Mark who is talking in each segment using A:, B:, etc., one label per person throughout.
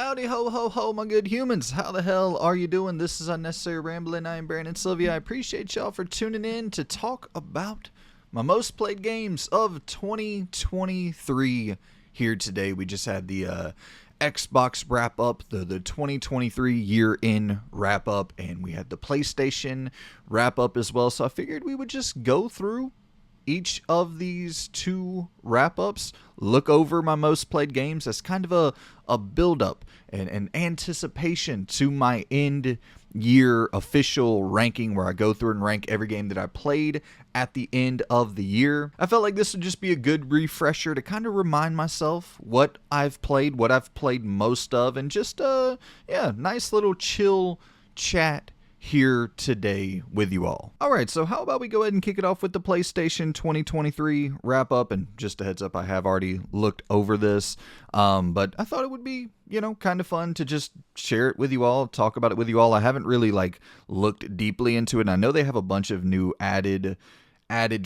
A: Howdy ho ho ho, my good humans. How the hell are you doing? This is Unnecessary Rambling. I am Brandon Sylvia. I appreciate y'all for tuning in to talk about my most played games of 2023 here today. We just had the Xbox wrap up, the 2023 year in wrap up, and we had the PlayStation wrap up as well. So I figured we would just go through each of these two wrap-ups, look over my most played games as kind of a build-up and an anticipation to my end year official ranking, where I go through and rank every game that I played at the end of the year. I felt like this would just be a good refresher to kind of remind myself what I've played most of, and just nice little chill chat here today with you all. Alright, so how about we go ahead and kick it off with the PlayStation 2023 wrap up. And just a heads up, I have already looked over this, but I thought it would be, kind of fun to just share it with you all, talk about it with you all. I haven't really looked deeply into it, and I know they have a bunch of new added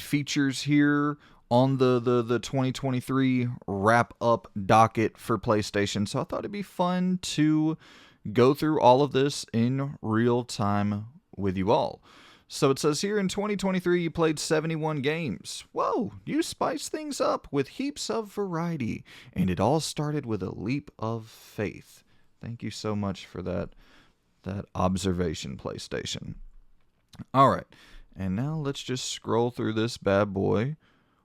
A: features here on the 2023 wrap up docket for PlayStation, so I thought it'd be fun to go through all of this in real time with you all. So it says here, in 2023 you played 71 games. Whoa, you spiced things up with heaps of variety, and it all started with a leap of faith. Thank you so much for that observation, PlayStation. Alright, and now let's just scroll through this bad boy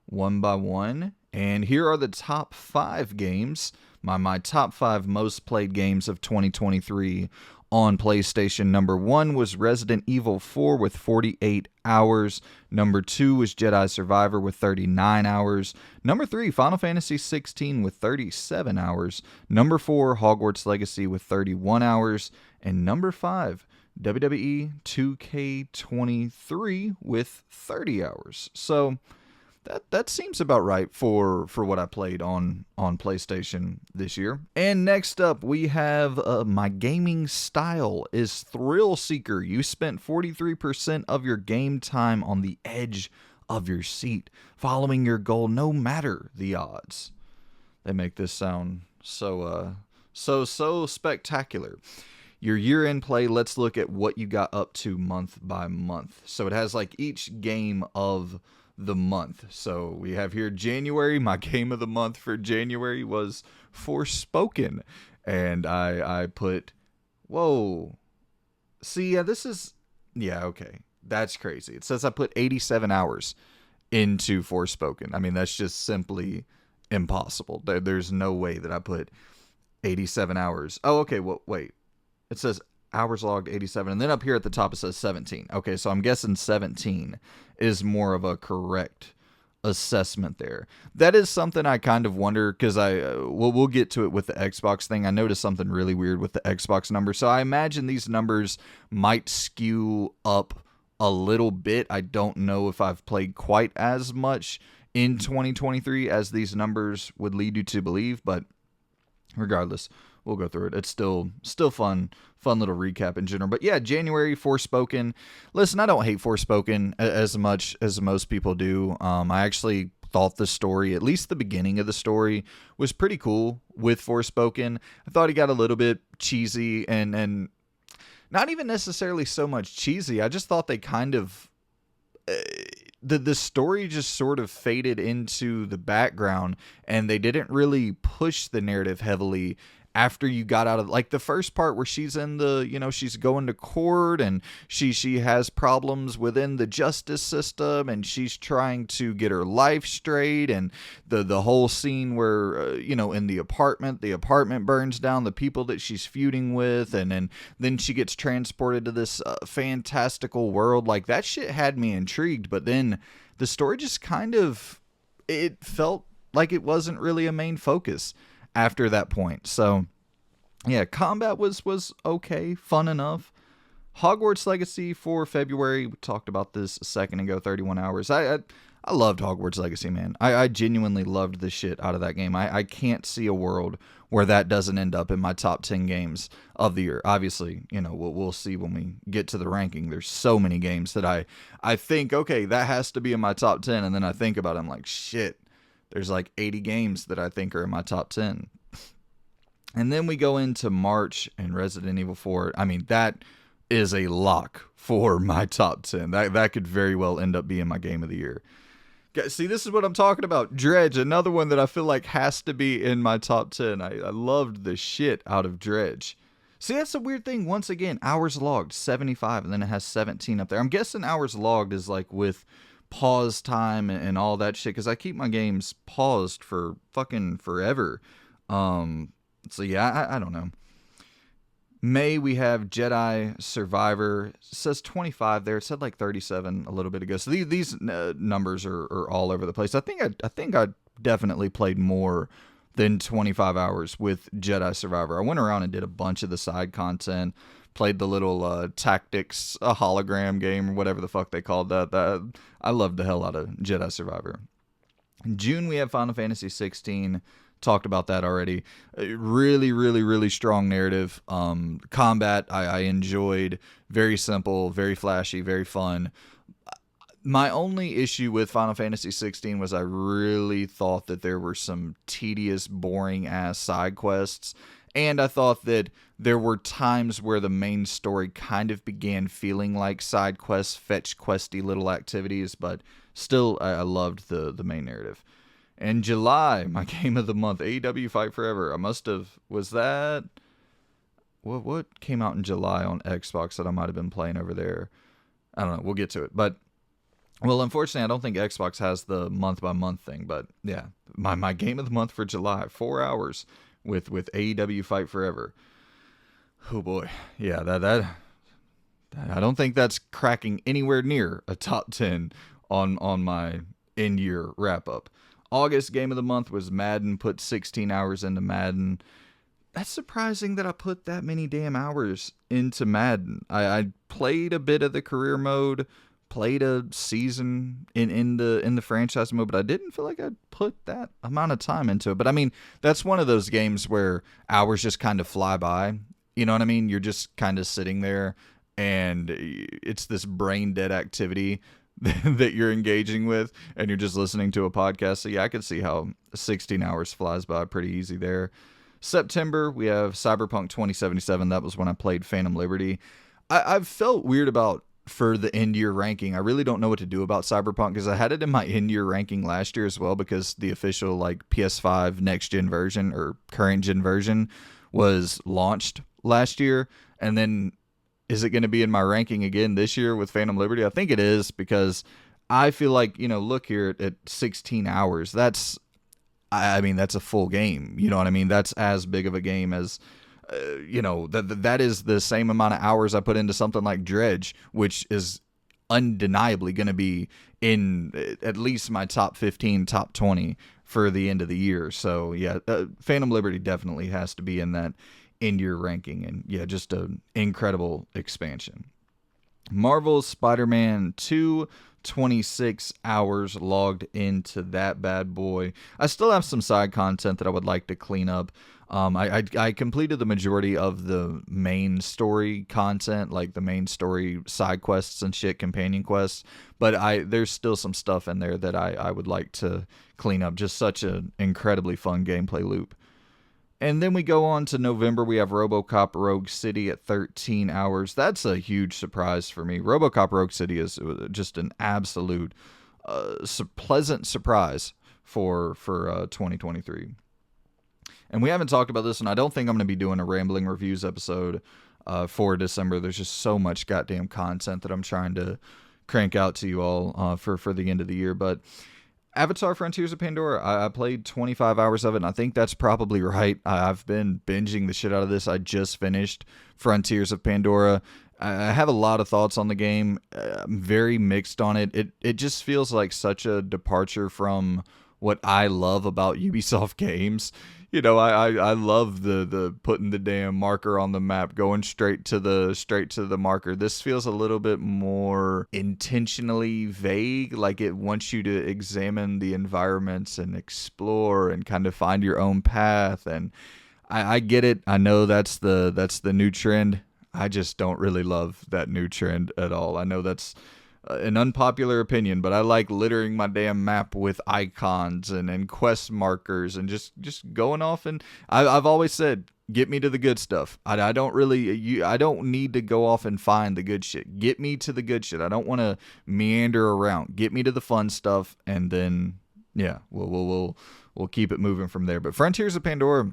A: one by one, and here are the top 5 games, my top 5 most played games of 2023 on PlayStation. Number 1 was Resident Evil 4 with 48 hours. Number 2 was Jedi Survivor with 39 hours. Number 3, Final Fantasy 16 with 37 hours. Number 4, Hogwarts Legacy with 31 hours. And number 5, WWE 2K23 with 30 hours. So that seems about right for what I played on PlayStation this year. And next up, we have my gaming style is Thrill Seeker. You spent 43% of your game time on the edge of your seat, following your goal no matter the odds. They make this sound so spectacular. Your year-end play, let's look at what you got up to month by month. So it has each game of the month. So we have here January. My game of the month for January was Forspoken, and I put, whoa, see, okay, that's crazy. It says I put 87 hours into Forspoken. I mean, that's just simply impossible. There's no way that I put 87 hours. Oh, okay, well, wait, it says hours logged 87, and then up here at the top it says 17. Okay, so I'm guessing 17 is more of a correct assessment there. That is something I kind of wonder, because we'll get to it with the Xbox thing. I noticed something really weird with the Xbox number, so I imagine these numbers might skew up a little bit. I don't know if I've played quite as much in 2023 as these numbers would lead you to believe, but regardless, we'll go through it. It's still fun little recap in general. But yeah, January, Forspoken. Listen, I don't hate Forspoken as much as most people do. I actually thought the story, at least the beginning of the story, was pretty cool with Forspoken. I thought he got a little bit cheesy, and not even necessarily so much cheesy. I just thought they kind of the story just sort of faded into the background, and they didn't really push the narrative heavily after you got out of the first part where she's in the, she's going to court, and she has problems within the justice system, and she's trying to get her life straight, and the whole scene where, in the apartment burns down, the people that she's feuding with, and then she gets transported to this fantastical world. That shit had me intrigued, but then the story just kind of, it felt like it wasn't really a main focus after that point. So yeah, combat was okay, fun enough. Hogwarts Legacy for February, we talked about this a second ago, 31 hours. I loved Hogwarts Legacy, man. I genuinely loved the shit out of that game. I can't see a world where that doesn't end up in my top 10 games of the year. Obviously, we'll see when we get to the ranking. There's so many games that I think, okay, that has to be in my top 10, and then I think about it, I'm like, shit, there's 80 games that I think are in my top 10. And then we go into March and Resident Evil 4. I mean, that is a lock for my top 10. That could very well end up being my game of the year. See, this is what I'm talking about. Dredge, another one that I feel like has to be in my top 10. I loved the shit out of Dredge. See, that's a weird thing. Once again, hours logged, 75, and then it has 17 up there. I'm guessing hours logged is like with pause time and all that shit, because I keep my games paused for fucking forever. So yeah, I don't know. May, we have Jedi Survivor. It says 25 there. It said like 37 a little bit ago. So these numbers are all over the place. I think I definitely played more than 25 hours with Jedi Survivor. I went around and did a bunch of the side content, played the little tactics, a hologram game, or whatever the fuck they called that. I loved the hell out of Jedi Survivor. In June, we have Final Fantasy 16. Talked about that already. Really, really, really strong narrative. Combat, I enjoyed. Very simple, very flashy, very fun. My only issue with Final Fantasy 16 was I really thought that there were some tedious, boring-ass side quests. And I thought that there were times where the main story kind of began feeling like side quests, fetch questy little activities. But still, I loved the main narrative. In July, my game of the month, AEW Fight Forever. Was that... What came out in July on Xbox that I might have been playing over there? I don't know, we'll get to it. But, well, unfortunately, I don't think Xbox has the month-by-month thing. But, yeah, my game of the month for July, 4 hours with AEW Fight Forever. Oh, boy. Yeah, that I don't think that's cracking anywhere near a top 10 on my end-year wrap-up. August game of the month was Madden. Put 16 hours into Madden. That's surprising that I put that many damn hours into Madden. I played a bit of the career mode, played a season in the franchise mode, but I didn't feel like I'd put that amount of time into it. But I mean, that's one of those games where hours just kind of fly by. You know what I mean? You're just kind of sitting there, and it's this brain dead activity that you're engaging with, and you're just listening to a podcast. So yeah, I could see how 16 hours flies by pretty easy there. September, we have Cyberpunk 2077. That was when I played Phantom Liberty. I've felt weird about for the end year ranking. I really don't know what to do about Cyberpunk, because I had it in my end year ranking last year as well, because the official like PS5 next gen version or current gen version was launched last year. And then is it going to be in my ranking again this year with Phantom Liberty? I think it is, because I feel like, look here at 16 hours. That's a full game. You know what I mean? That's as big of a game as, that is the same amount of hours I put into something like Dredge, which is undeniably going to be in at least my top 15, top 20 for the end of the year. So yeah, Phantom Liberty definitely has to be in that in your ranking, and yeah, just an incredible expansion. Marvel's Spider-Man 2, 26 hours logged into that bad boy. I still have some side content that I would like to clean up. I completed the majority of the main story content, like the main story side quests and shit, companion quests, but there's still some stuff in there that I would like to clean up. Just such an incredibly fun gameplay loop. And then we go on to November. We have RoboCop Rogue City at 13 hours. That's a huge surprise for me. RoboCop Rogue City is just an absolute pleasant surprise for 2023. And we haven't talked about this, and I don't think I'm going to be doing a rambling reviews episode for December. There's just so much goddamn content that I'm trying to crank out to you all for the end of the year. But Avatar Frontiers of Pandora, I played 25 hours of it, and I think that's probably right. I've been binging the shit out of this. I just finished Frontiers of Pandora. I have a lot of thoughts on the game. I'm very mixed on it. It just feels like such a departure from what I love about Ubisoft games. I love the putting the damn marker on the map, going straight to the marker. This feels a little bit more intentionally vague, like it wants you to examine the environments and explore and kind of find your own path. And I get it. I know that's the new trend. I just don't really love that new trend at all. I know that's an unpopular opinion, but I like littering my damn map with icons and quest markers and just going off. And I've always said, Get me to the good stuff. I don't really I don't need to go off and find the good shit. Get me to the good shit. I don't want to meander around. Get me to the fun stuff, and then yeah, we'll keep it moving from there. But Frontiers of Pandora,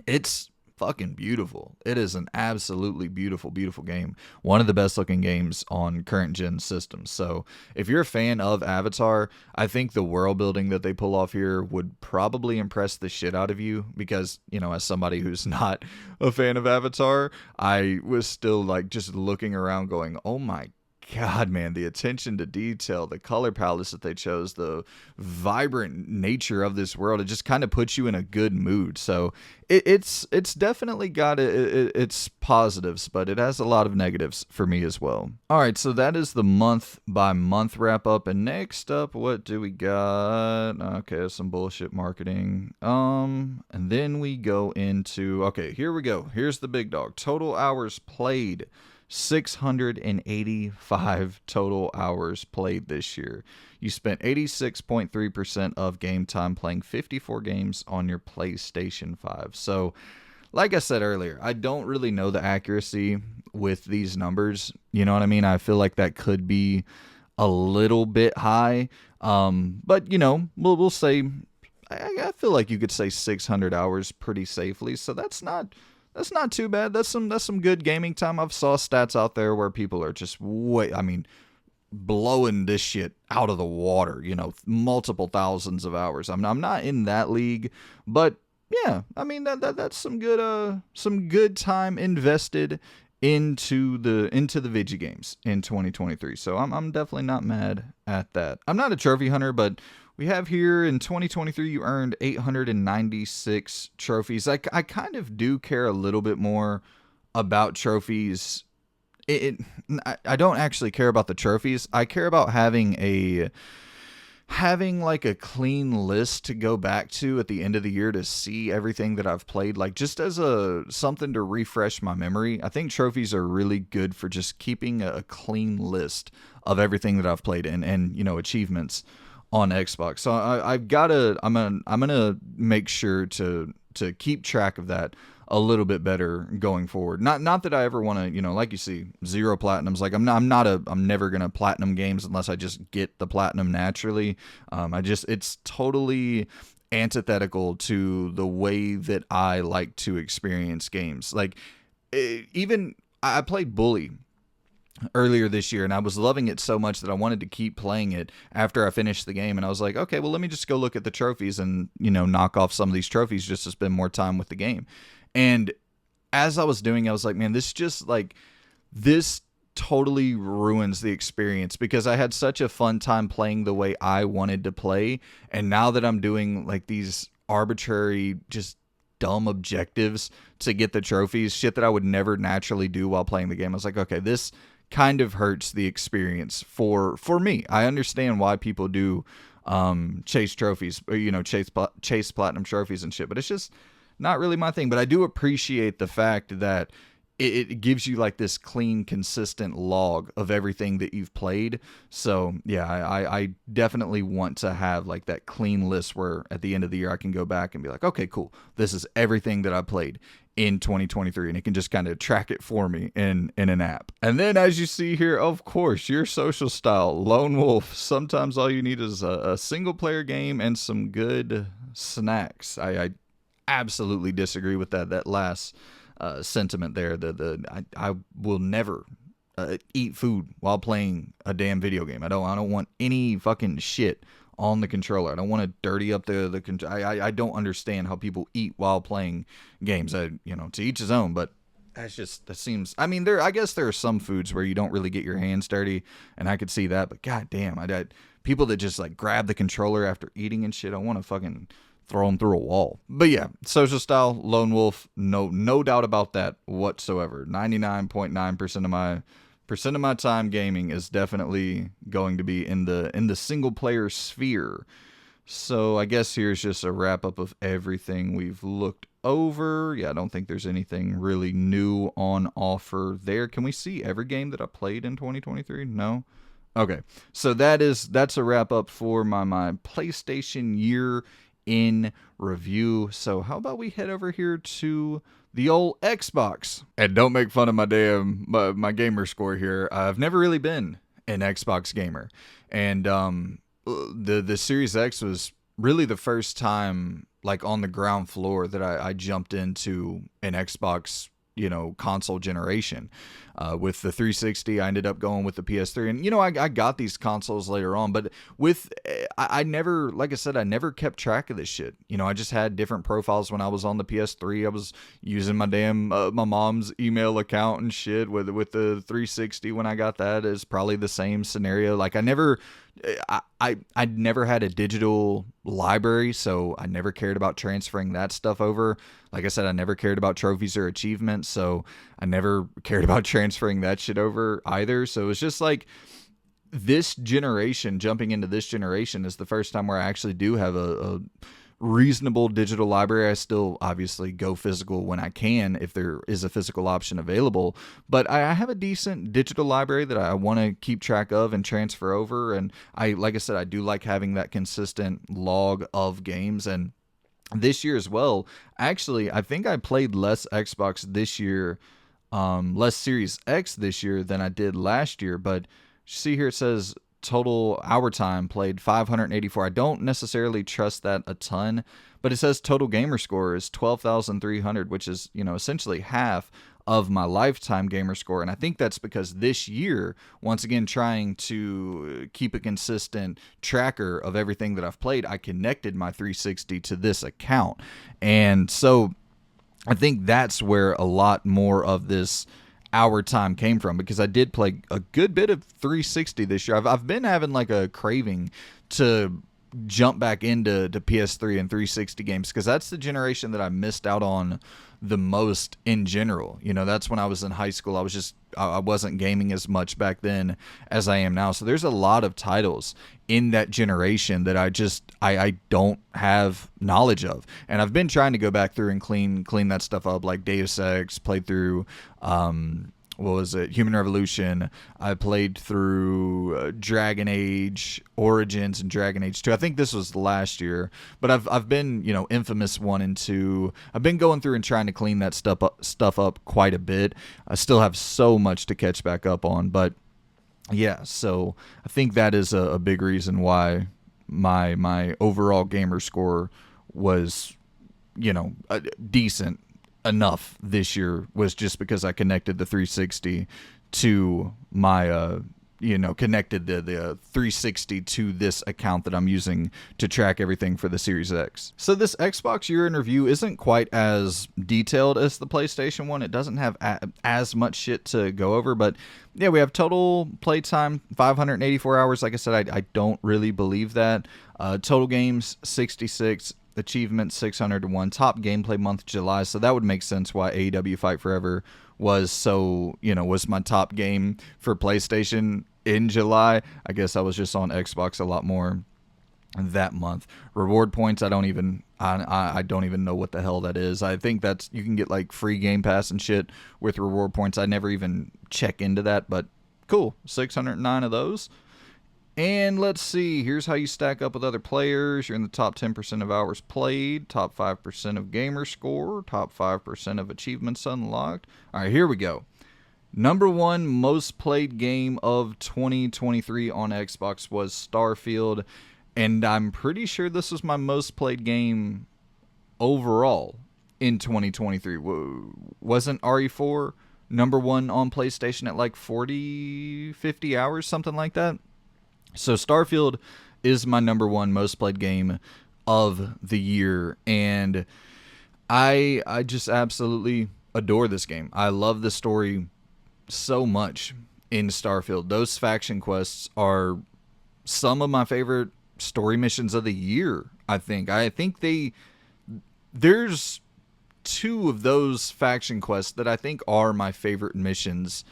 A: it's fucking beautiful. It is an absolutely beautiful, beautiful game. One of the best looking games on current gen systems. So if you're a fan of Avatar, I think the world building that they pull off here would probably impress the shit out of you, because, you know, as somebody who's not a fan of Avatar, I was still like just looking around going, oh my God, man, the attention to detail, the color palettes that they chose, the vibrant nature of this world, it just kind of puts you in a good mood. So it's definitely got its positives, but it has a lot of negatives for me as well. All right, so that is the month by month wrap up. And next up, what do we got? Okay, some bullshit marketing. And then we go into, okay, here we go. Here's the big dog. Total hours played. 685 total hours played this year. You spent 86.3% of game time playing 54 games on your PlayStation 5. So, like I said earlier, I don't really know the accuracy with these numbers. You know what I mean? I feel like that could be a little bit high. But, you know, we'll say, I feel like you could say 600 hours pretty safely. So that's not too bad. That's some good gaming time. I've saw stats out there where people are just blowing this shit out of the water, you know, multiple thousands of hours. I'm not in that league, but yeah, I mean that's some good time invested into the video games in 2023. So I'm definitely not mad at that. I'm not a trophy hunter, but we have here in 2023, you earned 896 trophies. I kind of do care a little bit more about trophies. I don't actually care about the trophies. I care about having like a clean list to go back to at the end of the year to see everything that I've played, like just as something to refresh my memory. I think trophies are really good for just keeping a clean list of everything that I've played and you know, achievements on Xbox. So I'm gonna make sure to keep track of that a little bit better going forward. Not that I ever want to, you know, like you see, 0 platinums. Like I'm never gonna platinum games unless I just get the platinum naturally. It's totally antithetical to the way that I like to experience games. Like even I played Bully earlier this year, and I was loving it so much that I wanted to keep playing it after I finished the game. And I was like, okay, well, let me just go look at the trophies and, you know, knock off some of these trophies just to spend more time with the game. And as I was doing, I was like, man, this totally ruins the experience, because I had such a fun time playing the way I wanted to play. And now that I'm doing like these arbitrary, just dumb objectives to get the trophies, shit that I would never naturally do while playing the game, I was like, okay, this kind of hurts the experience for me. I understand why people do chase trophies, or, you know, chase platinum trophies and shit, but it's just not really my thing. But I do appreciate the fact that it gives you like this clean, consistent log of everything that you've played. So yeah, I definitely want to have like that clean list where at the end of the year I can go back and be like, okay, cool, this is everything that I played in 2023, and it can just kind of track it for me in an app. And then, as you see here, of course, your social style, Lone Wolf. Sometimes all you need is a single player game and some good snacks. I absolutely disagree with that last sentiment there. I will never eat food while playing a damn video game. I don't want any fucking shit on the controller. I don't want to dirty up the controller. I don't understand how people eat while playing games. You know, to each his own, but that seems, I mean, I guess there are some foods where you don't really get your hands dirty, and I could see that, but god damn, people that just like grab the controller after eating and shit, I want to fucking throw them through a wall. But yeah, social style, Lone Wolf, no doubt about that whatsoever. 99.9% of my time gaming is definitely going to be in the single player sphere. So I guess here's just a wrap up of everything we've looked over. Yeah, I don't think there's anything really new on offer there. Can we see every game that I played in 2023? No. Okay, so that's a wrap up for my PlayStation year in review. So how about we head over here to the old Xbox? And don't make fun of my my gamer score here. I've never really been an Xbox gamer, and the Series X was really the first time, like, on the ground floor that I jumped into an Xbox, console generation. With the 360, I ended up going with the PS3, and I got these consoles later on, but with I never, like I said, I never kept track of this shit. I just had different profiles when I was on the PS3. I was using my damn my mom's email account and shit with the 360 when I got that. Is probably the same scenario. Like, I never had a digital library, so I never cared about transferring that stuff over. Like I said, I never cared about trophies or achievements, so I never cared about transferring that shit over either. So it was just like, this generation, jumping into this generation, is the first time where I actually do have a reasonable digital library. I still obviously go physical when I can, if there is a physical option available, but I have a decent digital library that I want to keep track of and transfer over. And like I said, I do like having that consistent log of games. And this year as well, actually, I think I played less Xbox this year, less Series X this year than I did last year. But see here, it says total hour time played 584. I don't necessarily trust that a ton, but it says total gamer score is 12,300, which is, essentially half of my lifetime gamer score. And I think that's because this year, once again, trying to keep a consistent tracker of everything that I've played, I connected my 360 to this account. And so I think that's where a lot more of this hour time came from, because I did play a good bit of 360 this year. I've been having like a craving to jump back into PS3 and 360 games, because that's the generation that I missed out on the most in general. That's when I was in high school. I wasn't gaming as much back then as I am now. So there's a lot of titles in that generation that I don't have knowledge of. And I've been trying to go back through and clean that stuff up, like Deus Ex, played through what was it, Human Revolution. I played through Dragon Age Origins and Dragon Age 2. I think this was last year, but I've been, Infamous 1 and 2. I've been going through and trying to clean that stuff up quite a bit. I still have so much to catch back up on, but yeah, so I think that is a big reason why my overall gamer score was, decent enough this year, was just because I connected the 360 to my connected the 360 to this account that I'm using to track everything for the Series X. So this Xbox year in review isn't quite as detailed as the PlayStation one. It doesn't have as much shit to go over, but yeah, we have total playtime 584 hours. Like I said, I don't really believe that. Total games 66. Achievement 601. Top gameplay month July, so that would make sense why AEW Fight Forever was was my top game for PlayStation in July. I guess I was just on Xbox a lot more that month. Reward points, I don't even know what the hell that is. I think that's, you can get like free Game Pass and shit with reward points. I never even check into that, but cool, 609 of those. And let's see, here's how you stack up with other players. You're in the top 10% of hours played, top 5% of gamer score, top 5% of achievements unlocked. All right, here we go. Number one most played game of 2023 on Xbox was Starfield, and I'm pretty sure this was my most played game overall in 2023. Wasn't RE4 number one on PlayStation at like 40, 50 hours, something like that? So Starfield is my number one most played game of the year, and I just absolutely adore this game. I love the story so much in Starfield. Those faction quests are some of my favorite story missions of the year, I think. There's two of those faction quests that I think are my favorite missions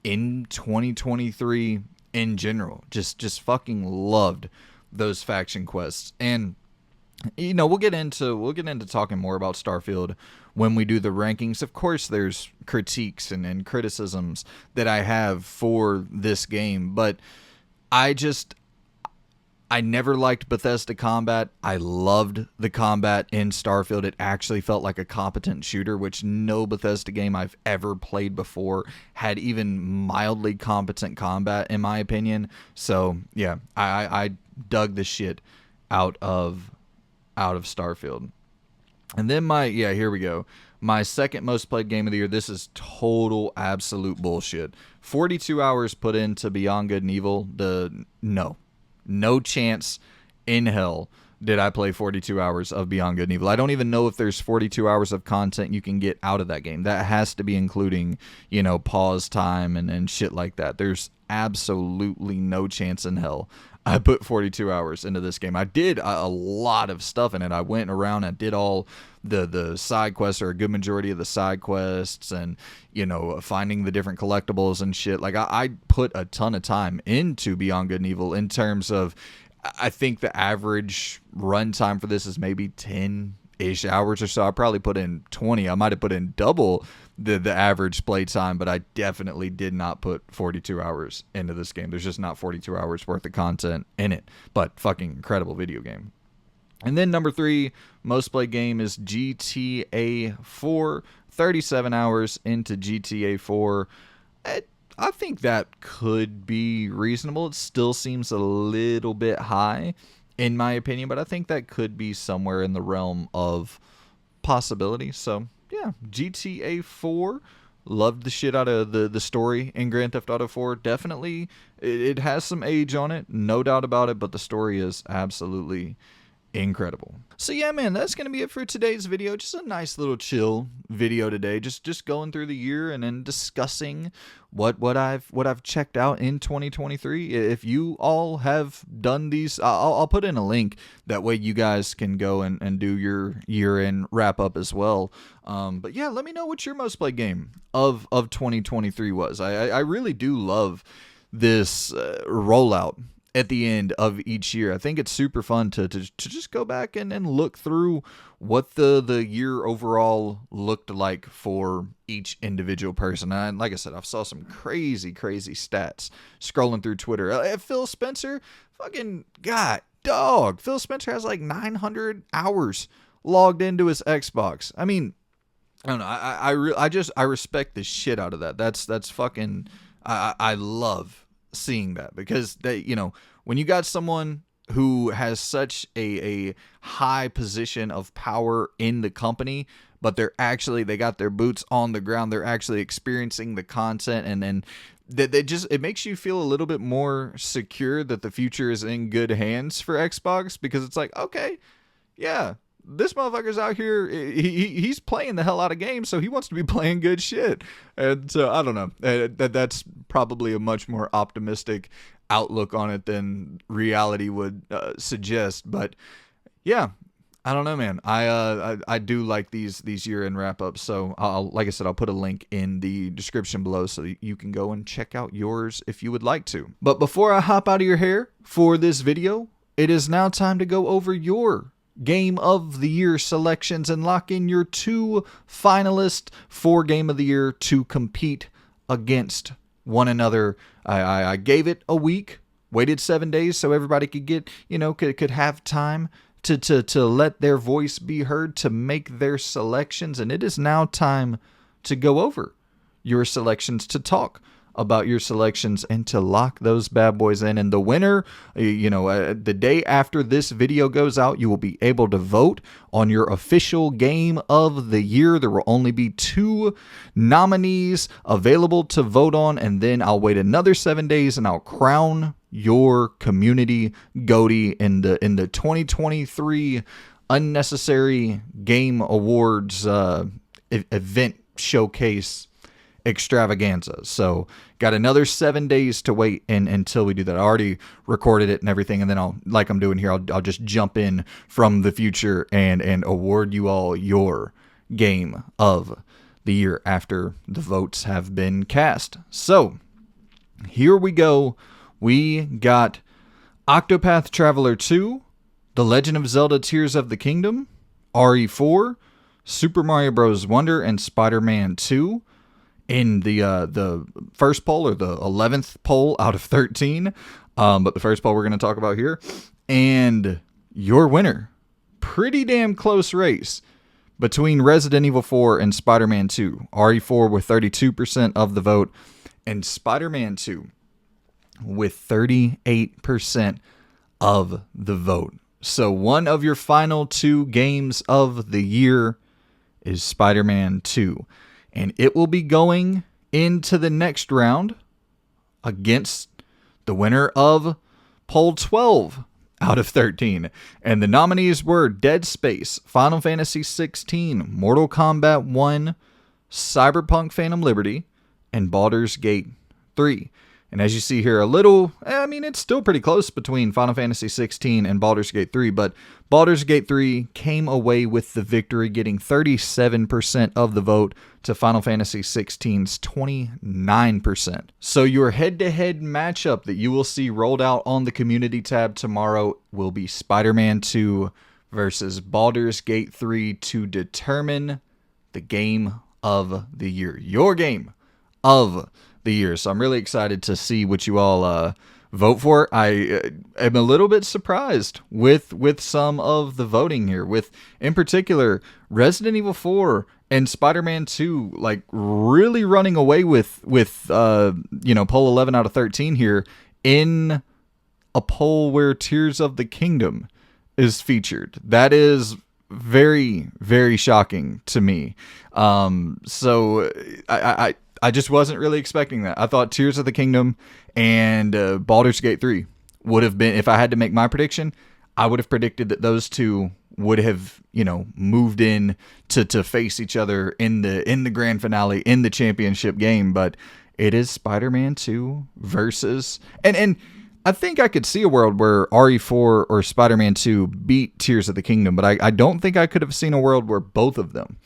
A: in 2023 in general. Just fucking loved those faction quests. And we'll get into talking more about Starfield when we do the rankings. Of course there's critiques and criticisms that I have for this game, but I never liked Bethesda combat. I loved the combat in Starfield. It actually felt like a competent shooter, which no Bethesda game I've ever played before had even mildly competent combat, in my opinion. So yeah, I dug the shit out of Starfield. And then here we go. My second most played game of the year. This is total absolute bullshit. 42 hours put into Beyond Good and Evil. No chance in hell did I play 42 hours of Beyond Good and Evil. I don't even know if there's 42 hours of content you can get out of that game. That has to be including, pause time and shit like that. There's absolutely no chance in hell I put 42 hours into this game. I did a lot of stuff in it. I went around and did all the side quests, or a good majority of the side quests, and finding the different collectibles and shit. Like I put a ton of time into Beyond Good and Evil. In terms of, I think the average run time for this is maybe 10-ish hours or so. I probably put in 20. I might have put in double the average play time, but I definitely did not put 42 hours into this game. There's just not 42 hours worth of content in it, but fucking incredible video game. And then number 3 most played game is GTA 4. 37 hours into GTA 4. I think that could be reasonable. It still seems a little bit high, in my opinion, but I think that could be somewhere in the realm of possibility. So yeah, GTA 4. Loved the shit out of the story in Grand Theft Auto 4. Definitely, it has some age on it, no doubt about it, but the story is absolutely incredible. So yeah, man, that's gonna be it for today's video. Just a nice little chill video today. Just going through the year and then discussing what I've checked out in 2023. If you all have done these, I'll put in a link. That way you guys can go and do your year-end wrap-up as well. But yeah, let me know what your most played game of 2023 was. I really do love this rollout at the end of each year. I think it's super fun to just go back and look through what the year overall looked like for each individual person. And like I said, I saw some crazy stats scrolling through Twitter. Phil Spencer, fucking god dog. Phil Spencer has like 900 hours logged into his Xbox. I mean, I don't know. I respect the shit out of that. That's fucking. I love seeing that, because they, when you got someone who has such a high position of power in the company, but they got their boots on the ground, they're actually experiencing the content, and then it makes you feel a little bit more secure that the future is in good hands for Xbox, because it's like, okay, yeah, this motherfucker's out here, he's playing the hell out of games, so he wants to be playing good shit. And so I don't know, that's probably a much more optimistic outlook on it than reality would suggest. But yeah, I don't know, man. I do like these year-end wrap-ups. So like I said, I'll put a link in the description below so that you can go and check out yours if you would like to. But before I hop out of your hair for this video, it is now time to go over your Game of the Year selections and lock in your 2 finalists for Game of the Year to compete against one another. I gave it a week, waited 7 days so everybody could get, could have time to let their voice be heard, to make their selections. And it is now time to go over your selections, to talk about your selections, and to lock those bad boys in. And the winner, the day after this video goes out, you will be able to vote on your official Game of the Year. There will only be 2 nominees available to vote on, and then I'll wait another 7 days and I'll crown your community GOTY in the 2023 Unnecessary Game Awards event showcase extravaganza. So got another 7 days to wait until we do that. I already recorded it and everything, and then I'm doing here, I'll just jump in from the future and award you all your Game of the Year after the votes have been cast. So here we go. We got Octopath Traveler 2, The Legend of Zelda Tears of the Kingdom, RE4, Super Mario Bros. Wonder, and Spider-Man 2. In the first poll, or the 11th poll out of 13, but the first poll we're going to talk about here, And your winner, pretty damn close race between Resident Evil 4 and Spider-Man 2. RE4 with 32% of the vote, and Spider-Man 2 with 38% of the vote. So one of your final 2 games of the year is Spider-Man 2. And it will be going into the next round against the winner of poll 12 out of 13. And the nominees were Dead Space, Final Fantasy 16, Mortal Kombat 1, Cyberpunk Phantom Liberty, and Baldur's Gate 3. And as you see here, it's still pretty close between Final Fantasy 16 and Baldur's Gate 3, but Baldur's Gate 3 came away with the victory, getting 37% of the vote to Final Fantasy 16's 29%. So your head-to-head matchup that you will see rolled out on the community tab tomorrow will be Spider-Man 2 versus Baldur's Gate 3 to determine the game of the year. Your game of the year. So I'm really excited to see what you all vote for. I am a little bit surprised with some of the voting here, with in particular Resident Evil 4 and Spider-Man 2 like really running away with poll 11 out of 13 here in a poll where Tears of the Kingdom is featured. That is very, very shocking to me. So I just wasn't really expecting that. I thought Tears of the Kingdom and Baldur's Gate 3 would have been, if I had to make my prediction, I would have predicted that those two would have, moved in to face each other in the grand finale, in the championship game. But it is Spider-Man 2 versus, and I think I could see a world where RE4 or Spider-Man 2 beat Tears of the Kingdom, but I don't think I could have seen a world where both of them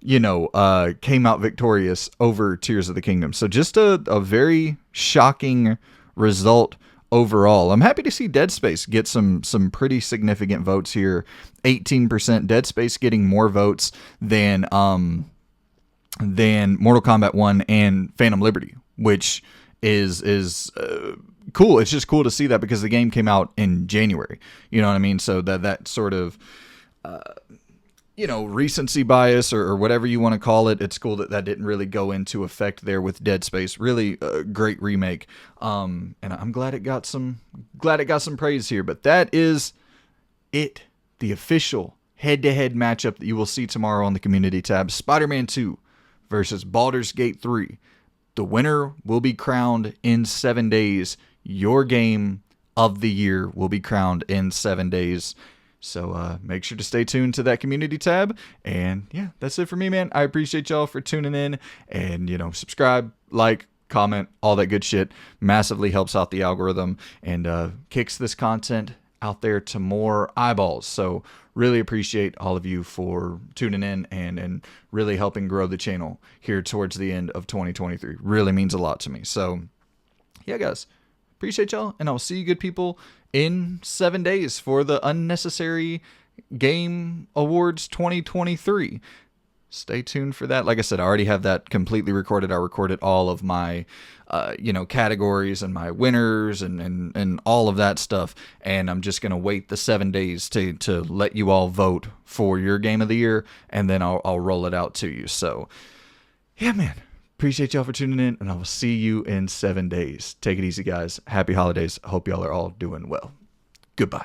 A: came out victorious over Tears of the Kingdom. So just a very shocking result overall. I'm happy to see Dead Space get some pretty significant votes here. 18%. Dead Space getting more votes than Mortal Kombat 1 and Phantom Liberty, which is cool. It's just cool to see that because the game came out in January. You know what I mean? So that sort of recency bias or whatever you want to call it. It's cool that didn't really go into effect there with Dead Space. Really a great remake. And I'm glad it got some praise here, but that is it. The official head-to-head matchup that you will see tomorrow on the community tab. Spider-Man 2 versus Baldur's Gate 3. The winner will be crowned in 7 days. Your game of the year will be crowned in 7 days. So make sure to stay tuned to that community tab. And yeah, that's it for me, man. I appreciate y'all for tuning in. And, subscribe, like, comment, all that good shit. Massively helps out the algorithm and kicks this content out there to more eyeballs. So really appreciate all of you for tuning in and really helping grow the channel here towards the end of 2023. Really means a lot to me. So yeah, guys, appreciate y'all. And I'll see you good people in 7 days for the Unnecessary Game Awards 2023. Stay tuned for that. Like I said, I already have that completely recorded. I recorded all of my, categories and my winners and all of that stuff. And I'm just going to wait the 7 days to let you all vote for your game of the year. And then I'll roll it out to you. So yeah, man, appreciate y'all for tuning in, and I will see you in 7 days. Take it easy, guys. Happy holidays. I hope y'all are all doing well. Goodbye.